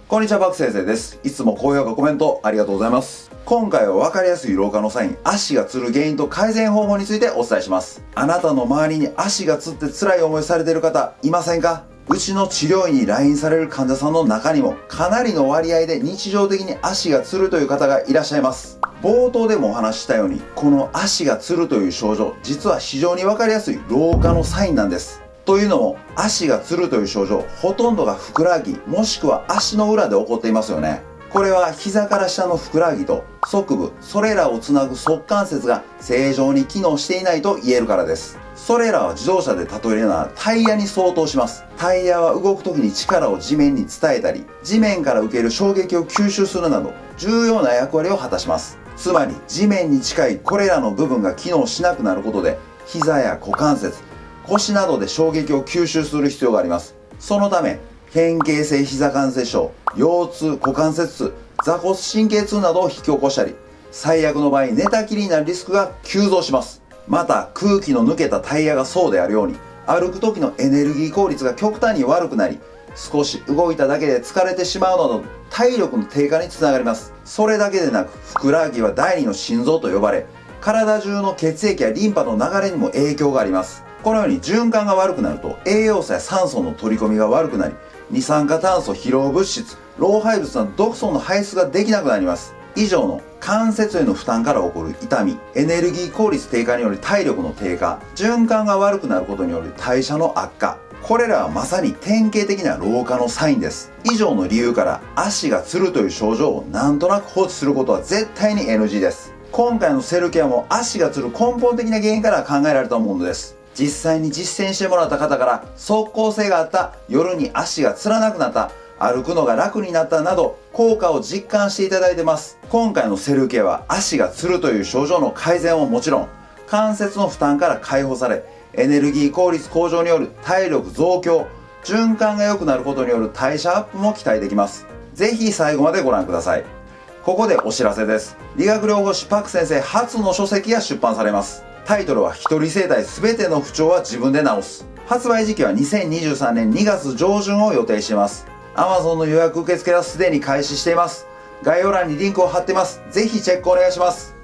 こんにちは、バク先生です。いつも高評価コメントありがとうございます。今回は分かりやすい老化のサイン、足がつる原因と改善方法についてお伝えします。あなたの周りに足がつって辛い思いされている方いませんか？うちの治療院に来院される患者さんの中にもかなりの割合で日常的に足がつるという方がいらっしゃいます。冒頭でもお話ししたように、この足がつるという症状、実は非常に分かりやすい老化のサインなんです。というのも、足がつるという症状、ほとんどがふくらはぎもしくは足の裏で起こっていますよね。これは膝から下のふくらはぎと側部、それらをつなぐ側関節が正常に機能していないと言えるからです。それらは自動車で例えるならタイヤに相当します。タイヤは動く時に力を地面に伝えたり、地面から受ける衝撃を吸収するなど重要な役割を果たします。つまり地面に近いこれらの部分が機能しなくなることで、膝や股関節、腰などで衝撃を吸収する必要があります。そのため、変形性膝関節症、腰痛、股関節痛、座骨神経痛などを引き起こしたり、最悪の場合寝たきりになるリスクが急増します。また、空気の抜けたタイヤがそうであるように、歩く時のエネルギー効率が極端に悪くなり、少し動いただけで疲れてしまうなど、体力の低下につながります。それだけでなく、ふくらはぎは第二の心臓と呼ばれ、体中の血液やリンパの流れにも影響があります。このように循環が悪くなると栄養素や酸素の取り込みが悪くなり、二酸化炭素、疲労物質、老廃物など毒素の排出ができなくなります。以上の関節への負担から起こる痛み、エネルギー効率低下による体力の低下、循環が悪くなることによる代謝の悪化、これらはまさに典型的な老化のサインです。以上の理由から足がつるという症状をなんとなく放置することは絶対に NG です。今回のセルケアも足がつる根本的な原因から考えられたものです。実際に実践してもらった方から即効性があった、夜に足がつらなくなった、歩くのが楽になったなど効果を実感していただいてます。今回のセルケアは足がつるという症状の改善はもちろん、関節の負担から解放され、エネルギー効率向上による体力増強、循環が良くなることによる代謝アップも期待できます。ぜひ最後までご覧ください。ここでお知らせです。理学療法士パク先生初の書籍が出版されます。タイトルは一人生体すべての不調は自分で治す。発売時期は2023年2月上旬を予定しています。Amazon の予約受付はすでに開始しています。概要欄にリンクを貼ってます。ぜひチェックお願いします。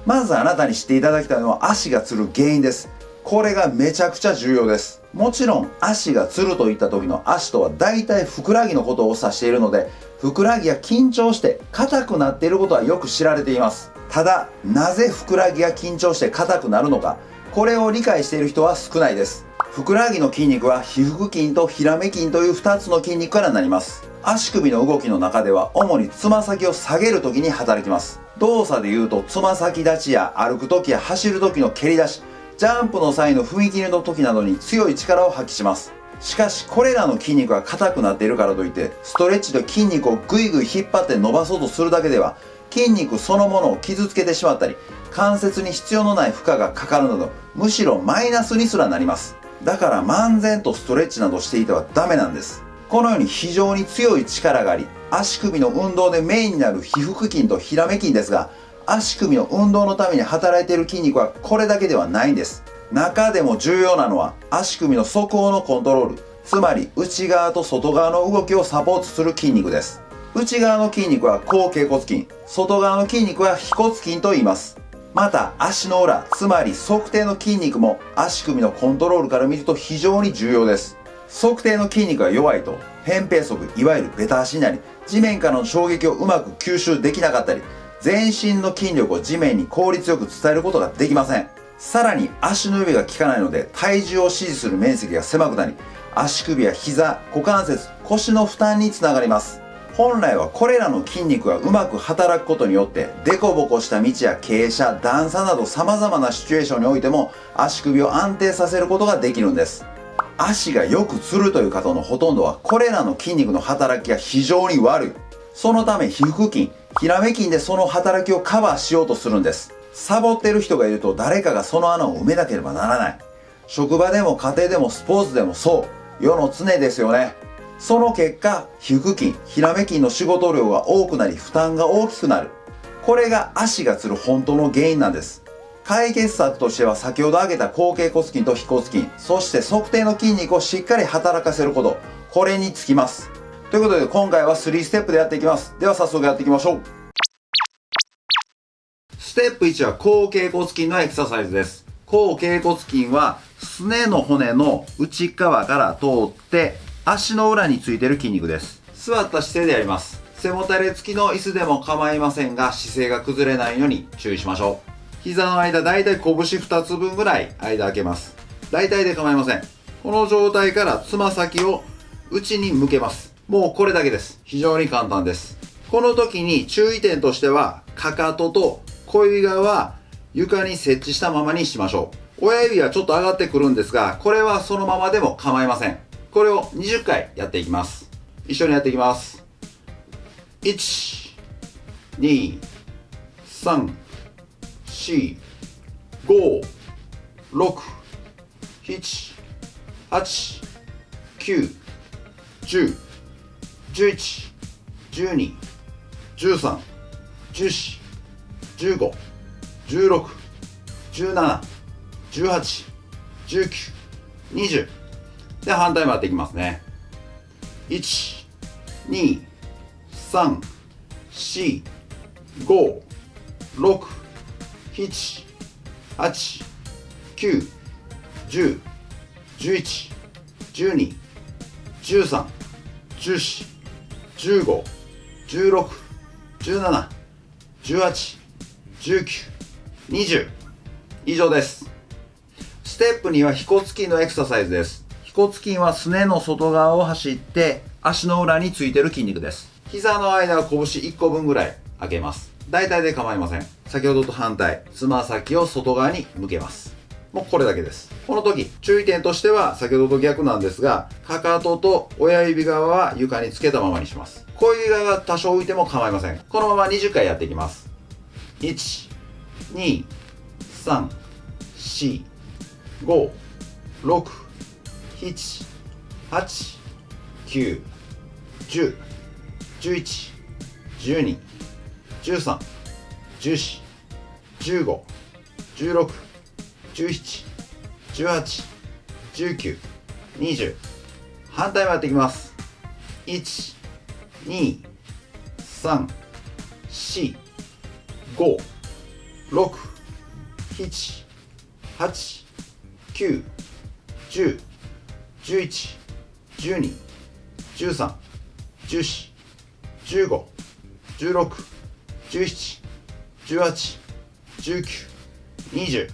まずあなたに知っていただきたいのは足がつる原因です。これがめちゃくちゃ重要です。もちろん足がつるといった時の足とは大体ふくらはぎのことを指しているので、ふくらはぎが緊張して硬くなっていることはよく知られています。ただ、なぜふくらはぎが緊張して硬くなるのか、これを理解している人は少ないです。ふくらはぎの筋肉は腓腹筋とヒラメ筋という2つの筋肉からなります。足首の動きの中では主につま先を下げる時に働きます。動作で言うとつま先立ちや歩く時や走る時の蹴り出し、ジャンプの際の踏み切りの時などに強い力を発揮します。しかしこれらの筋肉が硬くなっているからといってストレッチで筋肉をぐいぐい引っ張って伸ばそうとするだけでは筋肉そのものを傷つけてしまったり、関節に必要のない負荷がかかるなど、むしろマイナスにすらなります。だから漫然とストレッチなどしていてはダメなんです。このように非常に強い力があり、足首の運動でメインになる腓腹筋とヒラメ筋ですが、足首の運動のために働いている筋肉はこれだけではないんです。中でも重要なのは足首の側方のコントロール、つまり内側と外側の動きをサポートする筋肉です。内側の筋肉は後脛骨筋、外側の筋肉は腓骨筋と言います。また足の裏、つまり足底の筋肉も足首のコントロールから見ると非常に重要です。足底の筋肉が弱いと扁平足、いわゆるベタ足になり、地面からの衝撃をうまく吸収できなかったり、全身の筋力を地面に効率よく伝えることができません。さらに足の指が効かないので体重を支持する面積が狭くなり、足首や膝、股関節、腰の負担につながります。本来はこれらの筋肉がうまく働くことによってデコボコした道や傾斜、段差など様々なシチュエーションにおいても足首を安定させることができるんです。足がよくつるという方のほとんどはこれらの筋肉の働きが非常に悪い。そのため腓腹筋、ヒラメ筋でその働きをカバーしようとするんです。サボってる人がいると誰かがその穴を埋めなければならない。職場でも家庭でもスポーツでもそう。世の常ですよね。その結果、腓腹筋、ヒラメ筋の仕事量が多くなり負担が大きくなる。これが足がつる本当の原因なんです。解決策としては先ほど挙げた後脛骨筋と腓骨筋、そして足底の筋肉をしっかり働かせること、これにつきます。ということで今回は3ステップでやっていきます。では早速やっていきましょう。ステップ1は後脛骨筋のエクササイズです。後脛骨筋はすねの骨の内側から通って足の裏についている筋肉です。座った姿勢でやります。背もたれ付きの椅子でも構いませんが、姿勢が崩れないように注意しましょう。膝の間、だいたい拳2つ分ぐらい間開けます。大体で構いません。この状態からつま先を内に向けます。もうこれだけです。非常に簡単です。この時に注意点としては、かかとと小指側は床に設置したままにしましょう。親指はちょっと上がってくるんですが、これはそのままでも構いません。これを20回やっていきます。一緒にやっていきます。1、2、3、4、5、6、7、8、9、10、11、12、13、14、15、16、17、18、19、20で反対回っていきますね。1、2、3、4、5、6、7、8、9、10、11、12、13、14、15、16、17、18、19、20以上です。ステップ2は腓骨筋のエクササイズです。腓骨筋はすねの外側を走って足の裏についている筋肉です。膝の間は拳1個分ぐらい開けます。大体で構いません。先ほどと反対、つま先を外側に向けます。もうこれだけです。この時、注意点としては先ほどと逆なんですが、かかとと親指側は床につけたままにします。小指側が多少浮いても構いません。このまま20回やっていきます。1、2、3、4、5、6、7、8、9、10、11、12、13、14、15、16、17、18、19、20反対もやっていきます。1、2、3、4、5、6、7、8、9、10、11、12、13、14、15、16、17、18、19、20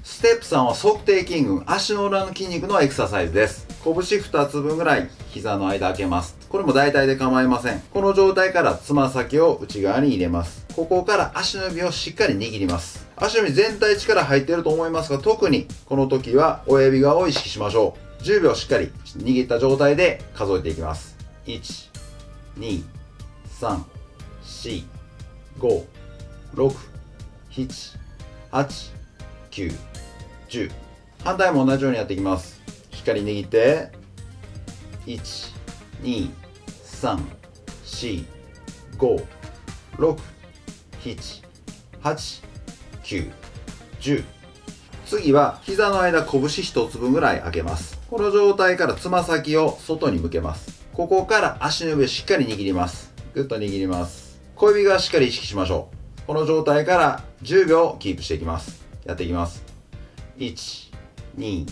ステップ3は足底筋群、足の裏の筋肉のエクササイズです。拳2つ分ぐらい膝の間開けます。これも大体で構いません。この状態からつま先を内側に入れます。ここから足の指をしっかり握ります。足の指全体力入っていると思いますが、特にこの時は親指側を意識しましょう。10秒しっかり握った状態で数えていきます。1、2、3、4、5、6、7、8、9、10反対も同じようにやっていきます。しっかり握って1、2、3、4、5、6、7、8、9、10次は膝の間拳1つ分ぐらい開けます。この状態からつま先を外に向けます。ここから足の指をしっかり握ります。ぐっと握ります。小指側しっかり意識しましょう。この状態から10秒キープしていきます。やっていきます。1、2、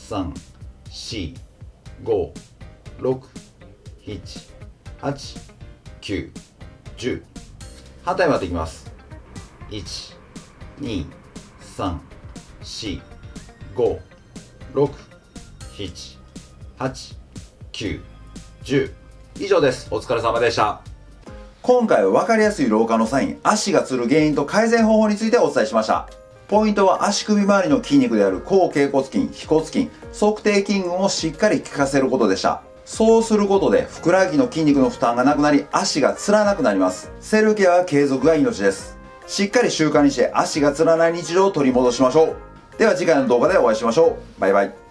3、4、5、6、7、8、9、10反対回っていきます。1、2、3、4、5、6、7、8、9、10以上です。お疲れ様でした。今回は分かりやすい老化のサイン、足がつる原因と改善方法についてお伝えしました。ポイントは足首周りの筋肉である後脛骨筋、腓骨筋、足底筋群をしっかり効かせることでした。そうすることでふくらはぎの筋肉の負担がなくなり、足がつらなくなります。セルフケアは継続が命です。しっかり習慣にして足がつらない日常を取り戻しましょう。では次回の動画でお会いしましょう。バイバイ。